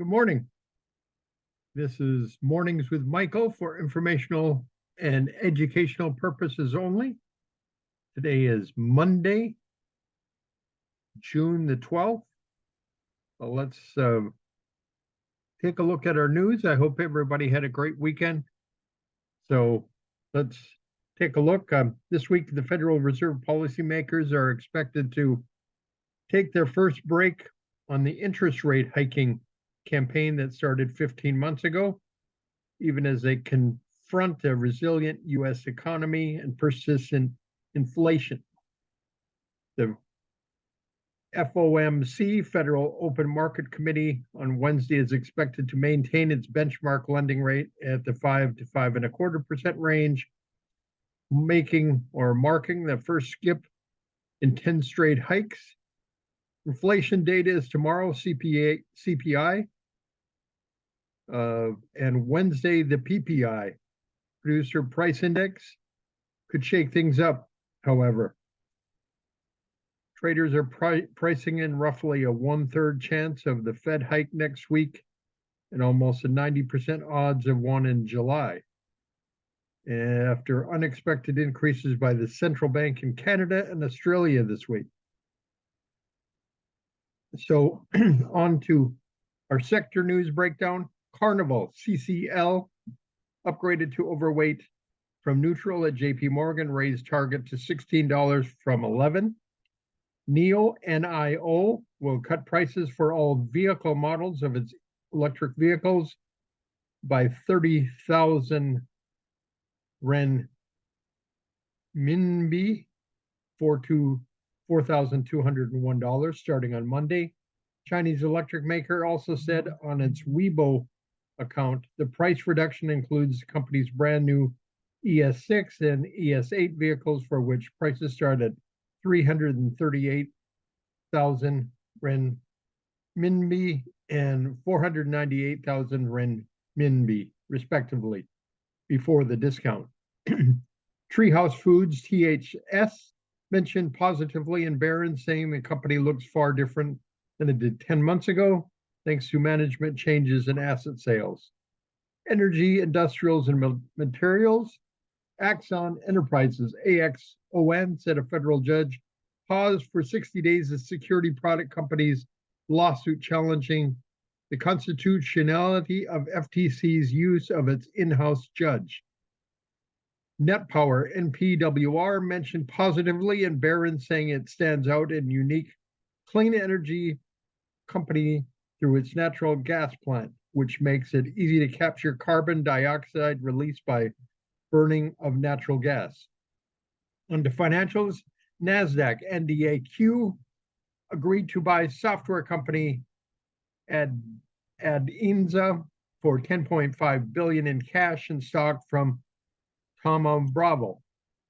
Good morning. This is Mornings with Michael for informational and educational purposes only. Today is Monday, June the 12th. Let's take a look at our news. I hope everybody had a great weekend. So let's take a look. This week, the Federal Reserve policymakers are expected to take their first break on the interest rate hiking campaign that started 15 months ago, even as they confront a resilient U.S. economy and persistent inflation. The FOMC, Federal Open Market Committee, on Wednesday is expected to maintain its benchmark lending rate at the 5 to 5.25% range, marking the first skip in 10 straight hikes. Inflation data is tomorrow, CPI, and Wednesday, the PPI, Producer Price Index, could shake things up, however. Traders are pricing in roughly a 1/3 chance of the Fed hike next week and almost a 90% odds of one in July, after unexpected increases by the central bank in Canada and Australia this week. So on to our sector news breakdown. Carnival, CCL, upgraded to overweight from neutral at JP Morgan, raised target to $16 from $11. NIO, will cut prices for all vehicle models of its electric vehicles by 30,000 renminbi to $4,201 starting on Monday. Chinese electric maker also said on its Weibo account the price reduction includes the company's brand new ES6 and ES8 vehicles, for which prices start at 338,000 renminbi and 498,000 renminbi, respectively, before the discount. Treehouse Foods, THS, mentioned positively in Barron's, saying the company looks far different than it did 10 months ago, thanks to management changes in asset sales. Energy, Industrials, and Materials, Axon Enterprises, AXON, said a federal judge paused for 60 days the security product company's lawsuit challenging the constitutionality of FTC's use of its in-house judge. Net Power, NPWR, mentioned positively in Barron's, saying it stands out in unique clean energy company through its natural gas plant, which makes it easy to capture carbon dioxide released by burning of natural gas. On to financials, NASDAQ, NDAQ, agreed to buy software company Adinza for $10.5 billion in cash and stock from Thoma Bravo.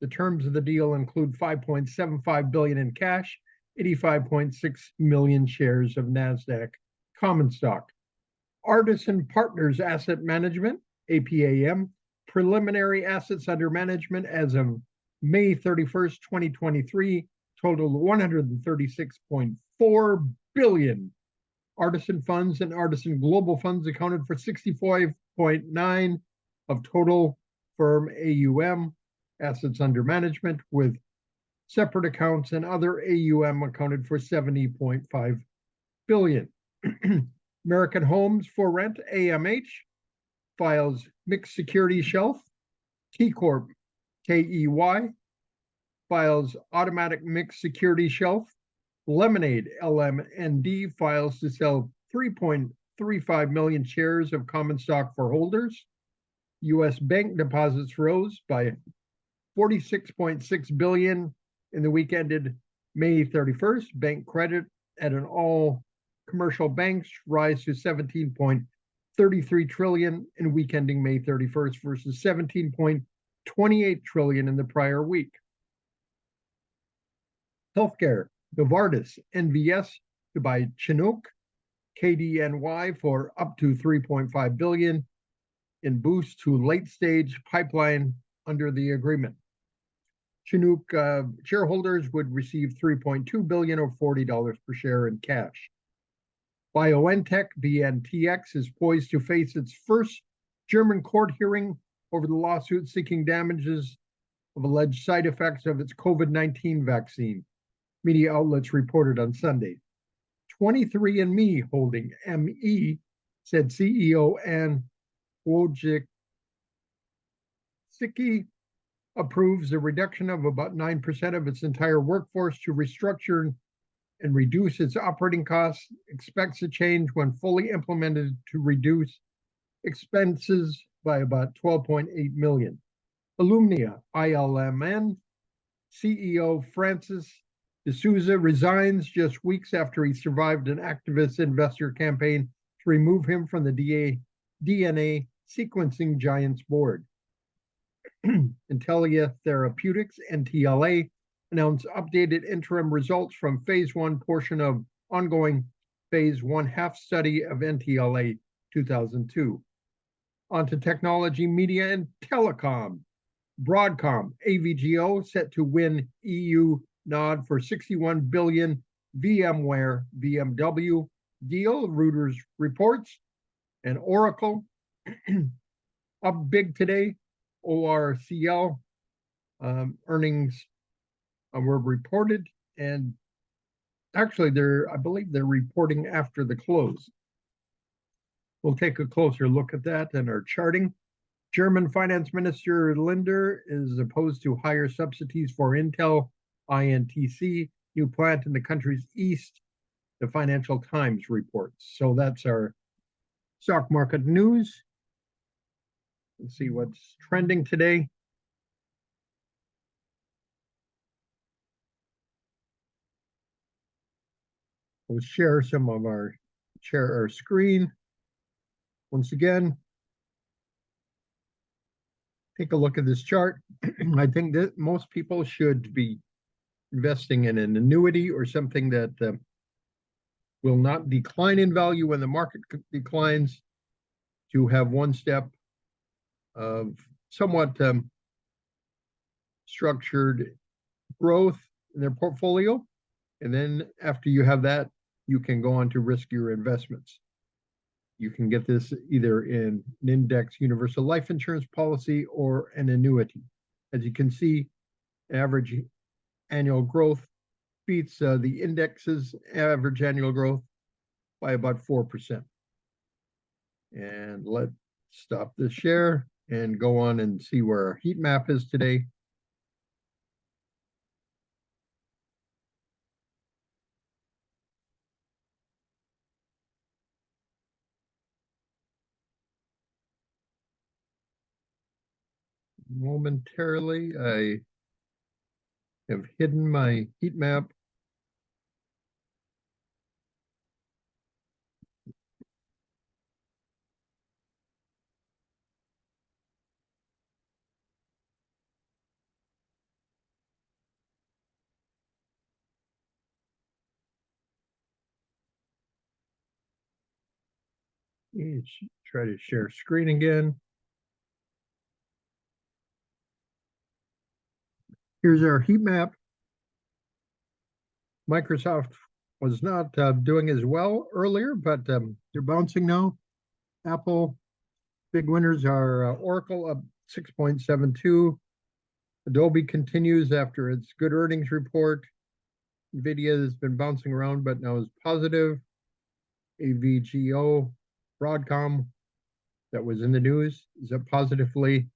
The terms of the deal include $5.75 billion in cash, 85.6 million shares of NASDAQ common stock. Artisan Partners Asset Management, APAM, preliminary assets under management as of May 31st, 2023, totaled $136.4 billion. Artisan Funds and Artisan Global Funds accounted for 65.9% of total firm AUM, assets under management, with separate accounts and other AUM accounted for 70.5 billion. American Homes for Rent, AMH, files mixed security shelf. T Corp, KEY, files automatic mixed security shelf. Lemonade, LMND, files to sell 3.35 million shares of common stock for holders. U.S. bank deposits rose by 46.6 billion in the week ended May 31st. Bank credit at an all commercial banks rise to 17.33 trillion in week ending May 31st versus 17.28 trillion in the prior week. Healthcare, Novartis, NVS to buy Chinook, KDNY for up to 3.5 billion in boost to late stage pipeline under the agreement. Chinook shareholders would receive $3.2 billion or $40 per share in cash. BioNTech, BNTX, is poised to face its first German court hearing over the lawsuit seeking damages of alleged side effects of its COVID-19 vaccine, media outlets reported on Sunday. 23andMe Holding, ME, said CEO Anne Wojcicki approves a reduction of about 9% of its entire workforce to restructure and reduce its operating costs, expects a change when fully implemented to reduce expenses by about 12.8 million. Illumina, ILMN, CEO Francis D'Souza resigns just weeks after he survived an activist investor campaign to remove him from the DNA sequencing giant's board. Intellia Therapeutics, NTLA, announced updated interim results from phase 1 portion of ongoing phase 1/2 study of NTLA 2002. On to technology, media, and telecom. Broadcom, AVGO, set to win EU nod for 61 billion VMware BMW deal, Reuters reports. And Oracle, up big today. ORCL earnings were reported, and actually I believe they're reporting after the close. We'll take a closer look at that in our charting. German Finance Minister Lindner is opposed to higher subsidies for Intel INTC, new plant in the country's east, the Financial Times reports. So that's our stock market news. Let's see what's trending today. We'll share some of our screen. Once again, take a look at this chart. I think that most people should be investing in an annuity or something that will not decline in value when the market declines, to have one step of somewhat structured growth in their portfolio. And then after you have that, you can go on to riskier investments. You can get this either in an index universal life insurance policy or an annuity. As you can see, average annual growth beats the index's average annual growth by about 4%. And let's stop the share and go on and see where our heat map is today. Momentarily, I have hidden my heat map. Let's try to share screen again. Here's our heat map. Microsoft was not doing as well earlier, but they're bouncing now. Apple, big winners are Oracle up 6.72. Adobe continues after its good earnings report. NVIDIA has been bouncing around, but now is positive. AVGO, Broadcom, that was in the news, is up positively.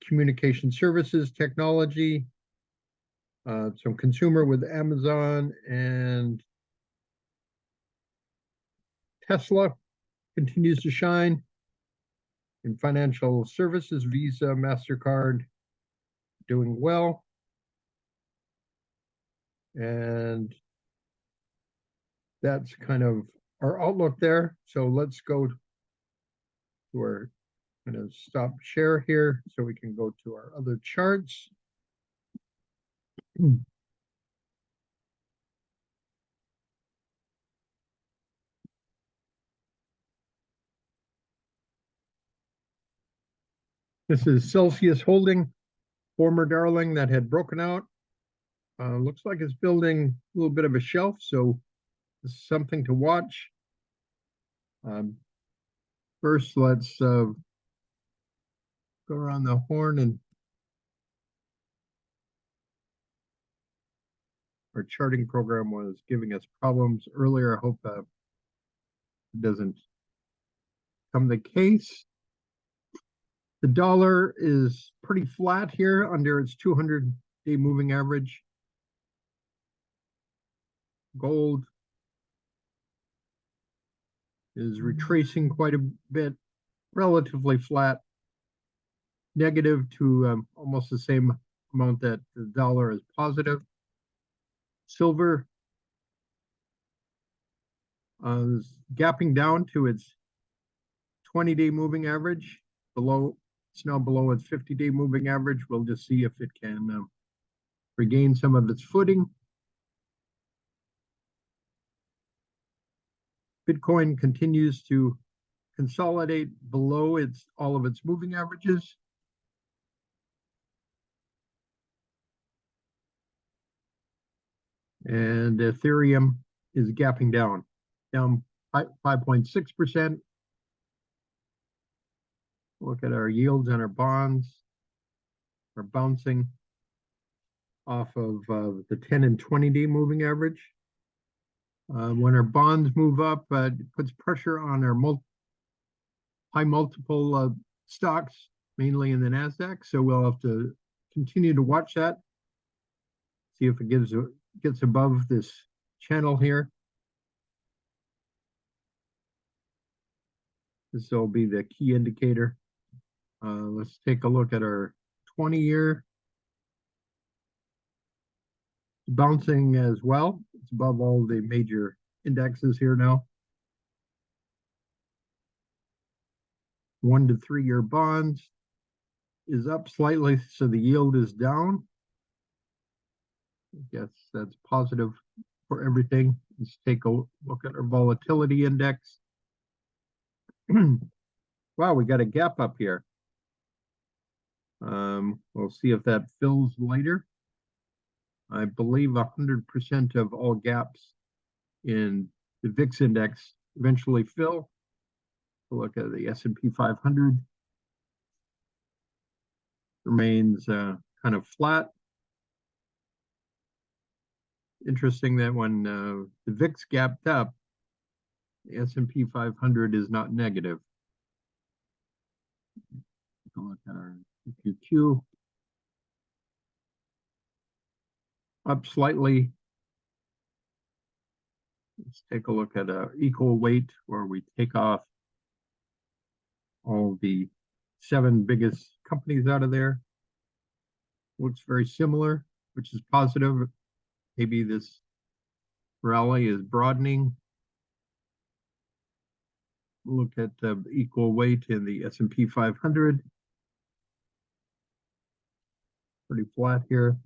Communication services, technology, some consumer with Amazon and Tesla continues to shine. In financial services, Visa, MasterCard doing well. And that's kind of our outlook there. So let's go to our kind of stop share here so we can go to our other charts. This is Celsius Holding, former darling that had broken out. Looks like it's building a little bit of a shelf, so something to watch. First, let's go around the horn, and our charting program was giving us problems earlier. I hope it doesn't come the case. The dollar is pretty flat here under its 200-day moving average. Gold is retracing quite a bit, relatively flat, negative to almost the same amount that the dollar is positive. Silver is gapping down to its 20-day moving average. It's now below its 50-day moving average. We'll just see if it can regain some of its footing. Bitcoin continues to consolidate below all of its moving averages. And Ethereum is gapping down 5.6%. Look at our yields on our bonds. Are bouncing off of the 10 and 20-day moving average. When our bonds move up, it puts pressure on our high multiple stocks, mainly in the NASDAQ. So we'll have to continue to watch that, see if it gets above this channel here. This will be the key indicator. Let's take a look at our 20-year. Bouncing as well. It's above all the major indexes here now. 1 to 3 year bonds is up slightly, so the yield is down. I guess that's positive for everything. Let's take a look at our volatility index. Wow, we got a gap up here. We'll see if that fills later. I believe 100% of all gaps in the VIX index eventually fill. Look at the S&P 500. Remains kind of flat. Interesting that when the VIX gapped up, the S&P 500 is not negative. Take a look at our QQQ. Up slightly. Let's take a look at equal weight, where we take off all the 7 biggest companies out of there. Looks very similar, which is positive. Maybe this rally is broadening. Look at equal weight in the S&P 500. Pretty flat here.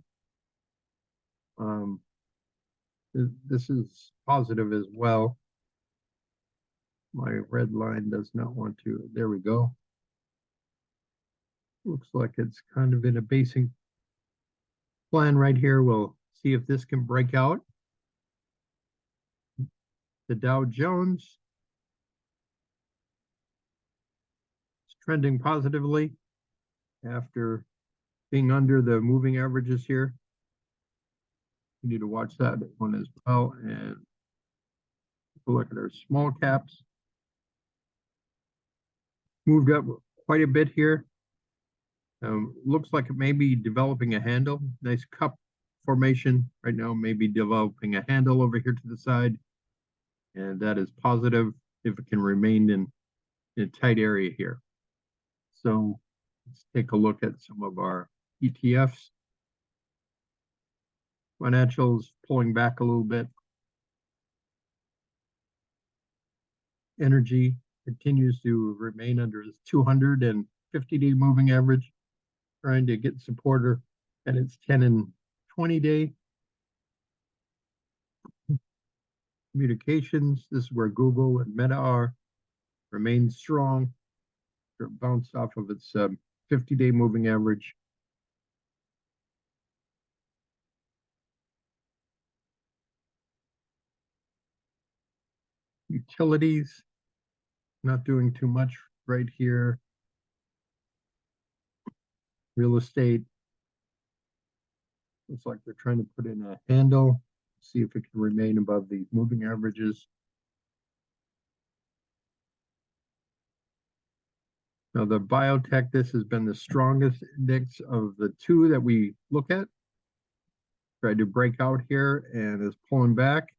This is positive as well. My red line does not want to. There we go. Looks like it's kind of in a basic plan right here. We'll see if this can break out. The Dow Jones is trending positively after being under the moving averages here. We need to watch that one as well. And look at our small caps. Moved up quite a bit here. Looks like it may be developing a handle. Nice cup formation right now, maybe developing a handle over here to the side. And that is positive if it can remain in a tight area here. So let's take a look at some of our ETFs. Financials pulling back a little bit. Energy continues to remain under its 250-day moving average, trying to get support at its 10 and 20-day. Communications, this is where Google and Meta are, remains strong. They're bounced off of its 50-day moving average. Utilities, not doing too much right here. Real estate, looks like they're trying to put in a handle, see if it can remain above these moving averages. Now the biotech, this has been the strongest index of the two that we look at. Tried to break out here and is pulling back.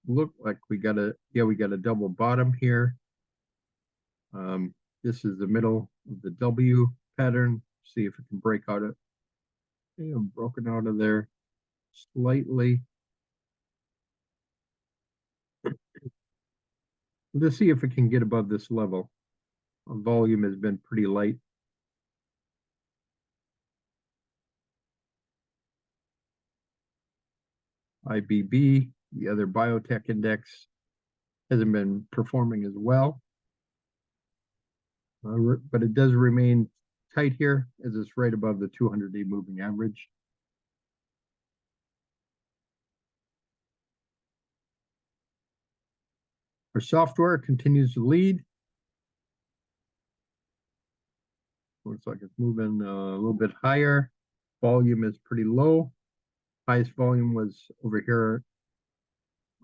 Look like we got a double bottom here. This is the middle of the W pattern. See if it can break out of, broken out of there slightly. Let's see if it can get above this level. Volume has been pretty light. IBB, the other biotech index, hasn't been performing as well. But it does remain tight here as it's right above the 200-day moving average. Our software continues to lead. Looks like it's moving a little bit higher. Volume is pretty low. Highest volume was over here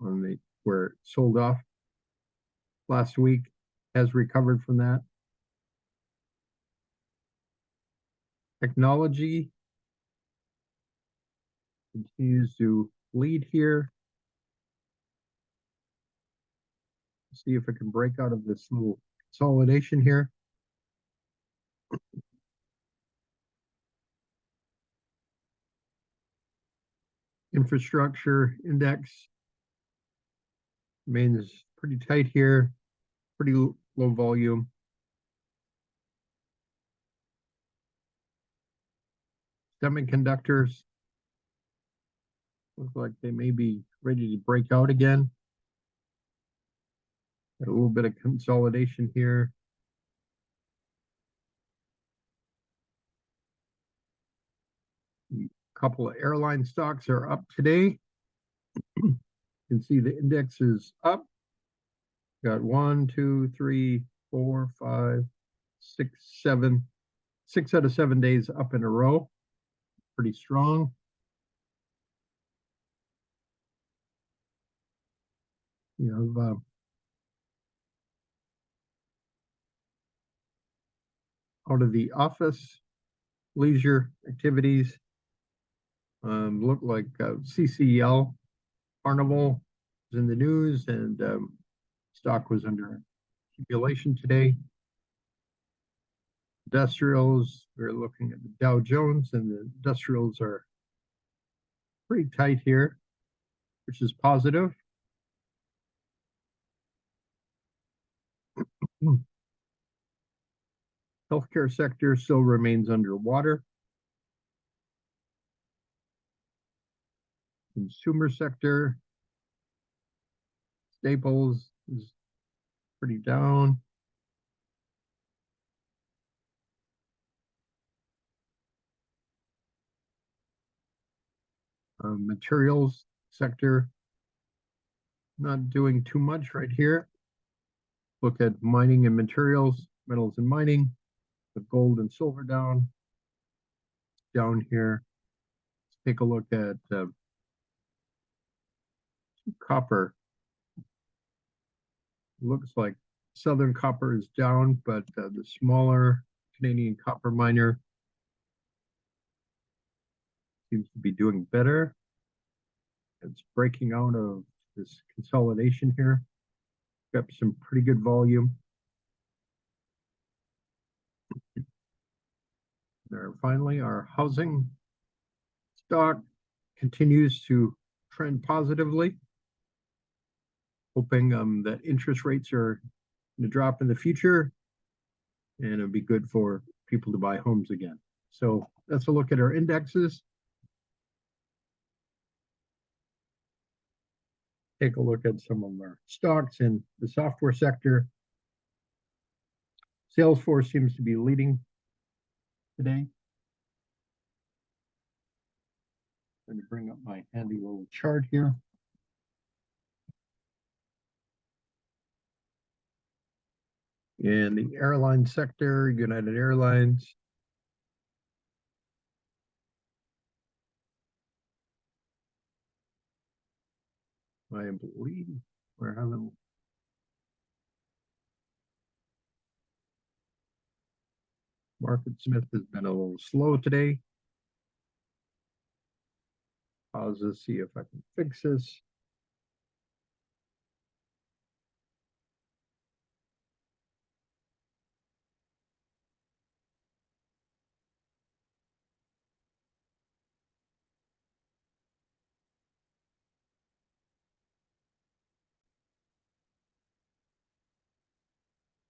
on the where it sold off last week. Has recovered from that. Technology continues to lead here. See if it can break out of this little consolidation here. Infrastructure index remains pretty tight here, pretty low volume. Semiconductors look like they may be ready to break out again. Got a little bit of consolidation here. A couple of airline stocks are up today. You can see the index is up. Got 1, 2, 3, 4, 5, 6, 7. 6 out of 7 days up in a row. Pretty strong. You know, out of the office, leisure activities, look like CCL, Carnival is in the news, and stock was under accumulation today. Industrials, we're looking at the Dow Jones, and the industrials are pretty tight here, which is positive. Healthcare sector still remains underwater. Consumer sector, Staples is pretty down. Materials sector, not doing too much right here. Look at mining and materials, metals and mining, the gold and silver down here. Let's take a look at copper. Looks like Southern Copper is down, but the smaller Canadian copper miner seems to be doing better. It's breaking out of this consolidation here. Got some pretty good volume. There, finally, our housing stock continues to trend positively, hoping that interest rates are going to drop in the future, and it'll be good for people to buy homes again. So that's a look at our indexes. Take a look at some of our stocks in the software sector. Salesforce seems to be leading today. Let me bring up my handy little chart here. In the airline sector, United Airlines. I believe we're having Market Smith has been a little slow today. Pause to see if I can fix this.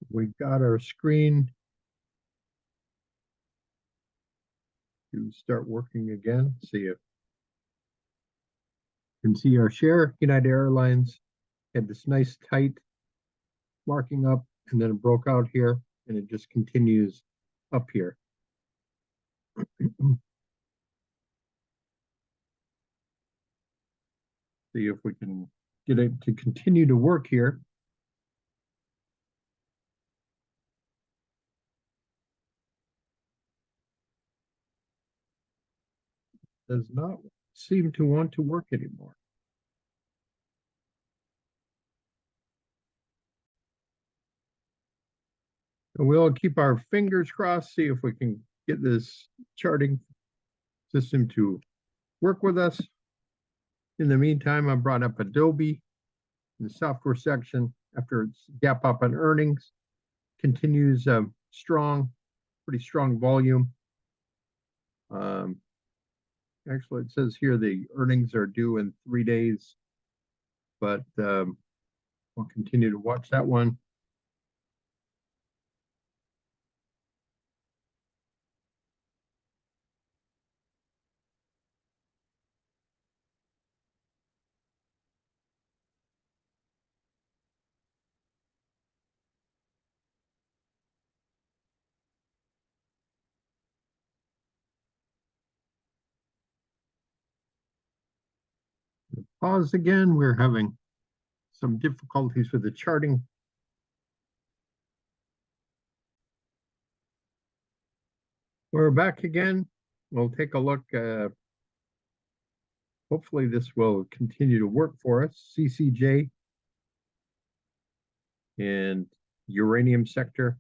We got our screen to start working again. See if you can see our share. United Airlines had this nice tight marking up, and then it broke out here, and it just continues up here. See if we can get it to continue to work here. Does not seem to want to work anymore. And we'll keep our fingers crossed, see if we can get this charting system to work with us. In the meantime, I brought up Adobe in the software section after its gap up on earnings. Continues strong, pretty strong volume. Actually, it says here the earnings are due in 3 days, but we'll continue to watch that one. Pause again. We're having some difficulties with the charting. We're back again. We'll take a look. Hopefully this will continue to work for us. CCJ and uranium sector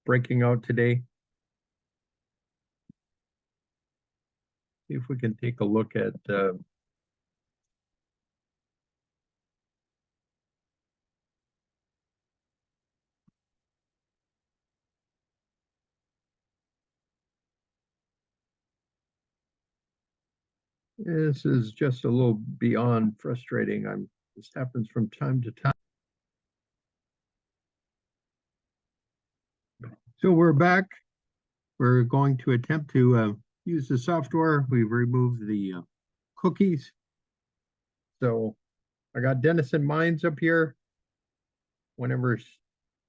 breaking out today. See if we can take a look at this is just a little beyond frustrating. This happens from time to time. So we're back. We're going to attempt to use the software. We've removed the cookies. So I got Denison Mines up here. Whenever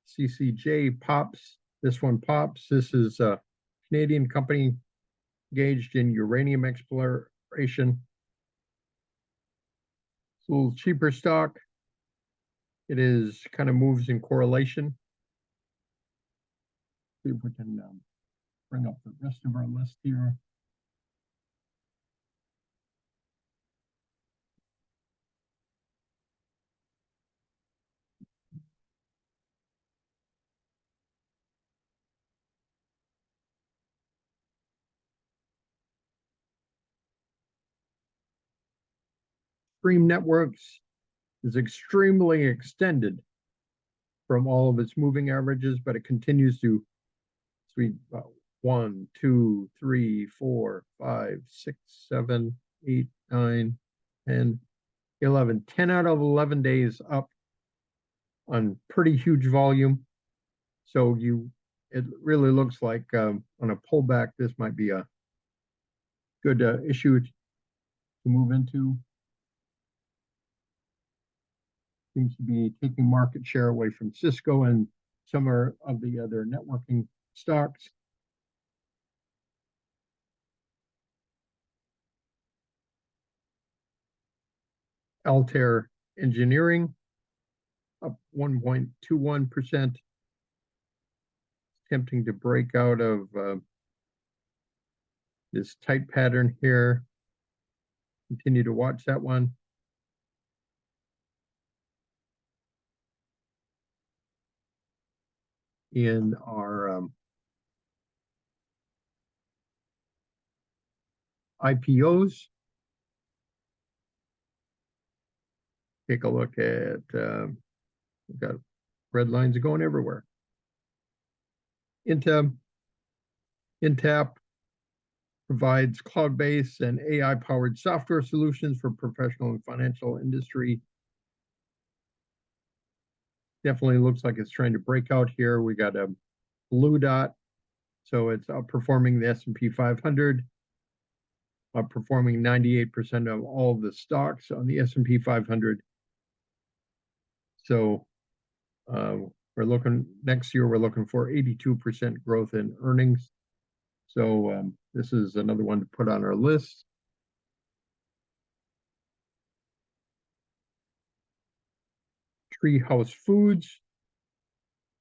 CCJ pops, this one pops. This is a Canadian company engaged in uranium exploration. It's a little cheaper stock. It is kind of moves in correlation. See if we can bring up the rest of our list here. Stream Networks is extremely extended from all of its moving averages, but it continues to sweep 1, 2, 3, 4, 5, 6, 7, 8, 9, 10, 11. 10 out of 11 days up on pretty huge volume. So it really looks like on a pullback, this might be a good issue to move into. Seems to be taking market share away from Cisco and some of the other networking stocks. Altair Engineering up 1.21%. Attempting to break out of this tight pattern here. Continue to watch that one. In our IPOs, take a look at, we've got red lines going everywhere. Intab provides cloud-based and AI-powered software solutions for professional and financial industry. Definitely looks like it's trying to break out here. We got a blue dot, so it's outperforming the S&P 500, outperforming 98% of all the stocks on the S&P 500. So we're looking next year, we're looking for 82% growth in earnings. So this is another one to put on our list. Treehouse Foods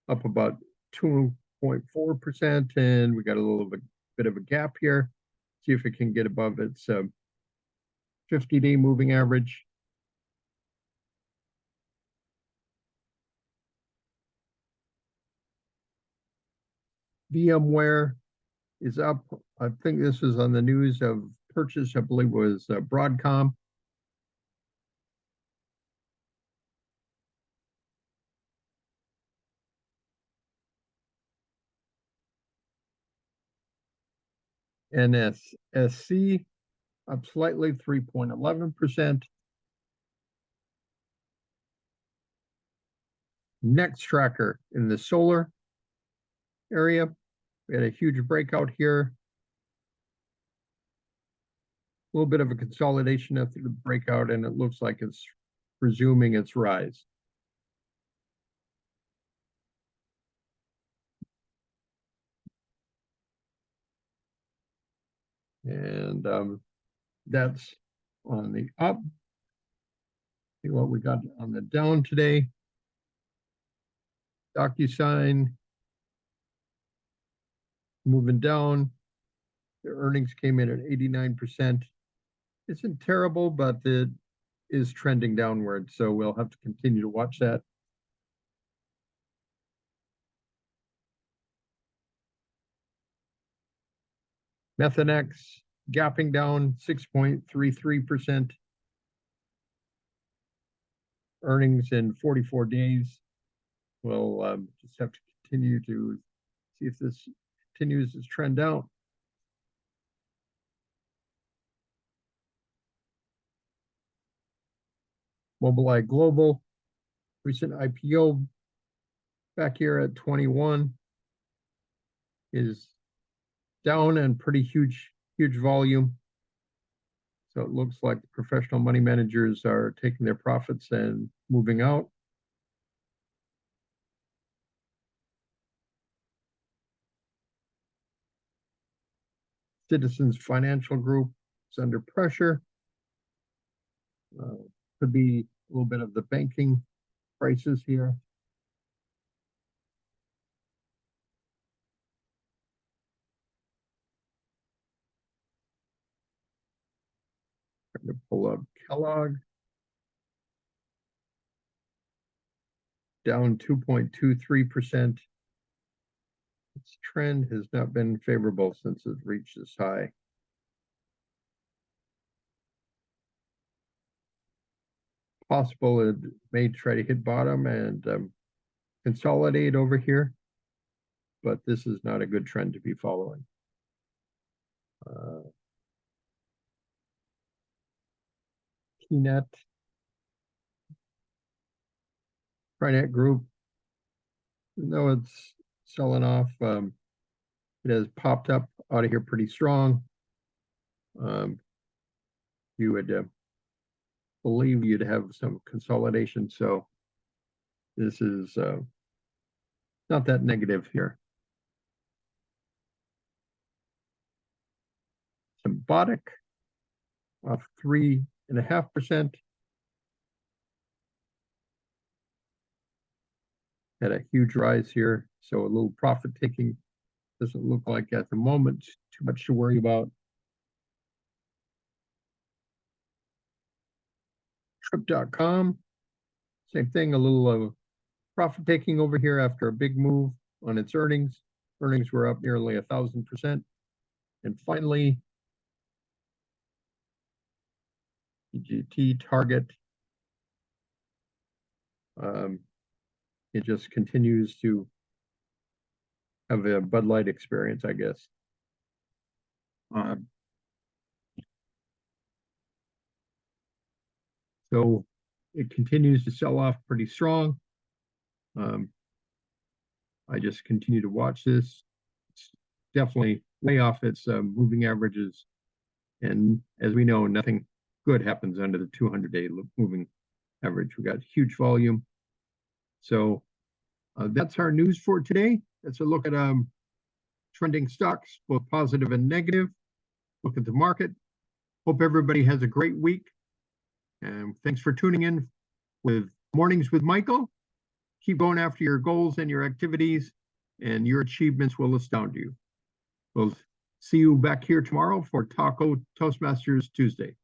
up about 2.4%, and we got a little bit of a gap here. See if it can get above its 50-day moving average. VMware is up. I think this was on the news of purchase, I believe was Broadcom. NSSC up slightly, 3.11%. Nextracker in the solar area. We had a huge breakout here. A little bit of a consolidation after the breakout, and it looks like it's resuming its rise. And that's on the up. See what we got on the down today. DocuSign moving down. Their earnings came in at 89%. Isn't terrible, but it is trending downward, so we'll have to continue to watch that. Methanex gapping down 6.33%. Earnings in 44 days. We'll just have to continue to see if this continues its trend out. Mobileye Global, recent IPO back here at 21 is down and pretty huge volume. So it looks like the professional money managers are taking their profits and moving out. Citizens Financial Group is under pressure. Could be a little bit of the banking crisis here. I'm going to pull up Kellogg. Down 2.23%. Its trend has not been favorable since it reached this high. Possible it may try to hit bottom and consolidate over here, but this is not a good trend to be following. TNet, TriNet Group, though it's selling off, it has popped up out of here pretty strong. You would believe you'd have some consolidation, so this is not that negative here. Symbotic off 3.5%. had a huge rise here, so a little profit taking doesn't look like at the moment too much to worry about. Trip.com, same thing, a little profit taking over here after a big move on its earnings. Earnings were up nearly 1,000%. And finally, EGT Target. It just continues to have a Bud Light experience, I guess. So it continues to sell off pretty strong. I just continue to watch this. It's definitely way off its moving averages. And as we know, nothing good happens under the 200-day moving average. We got huge volume. So that's our news for today. That's a look at trending stocks, both positive and negative. Look at the market. Hope everybody has a great week. And thanks for tuning in with Mornings with Michael. Keep going after your goals and your activities, and your achievements will astound you. We'll see you back here tomorrow for Taco Toastmasters Tuesday.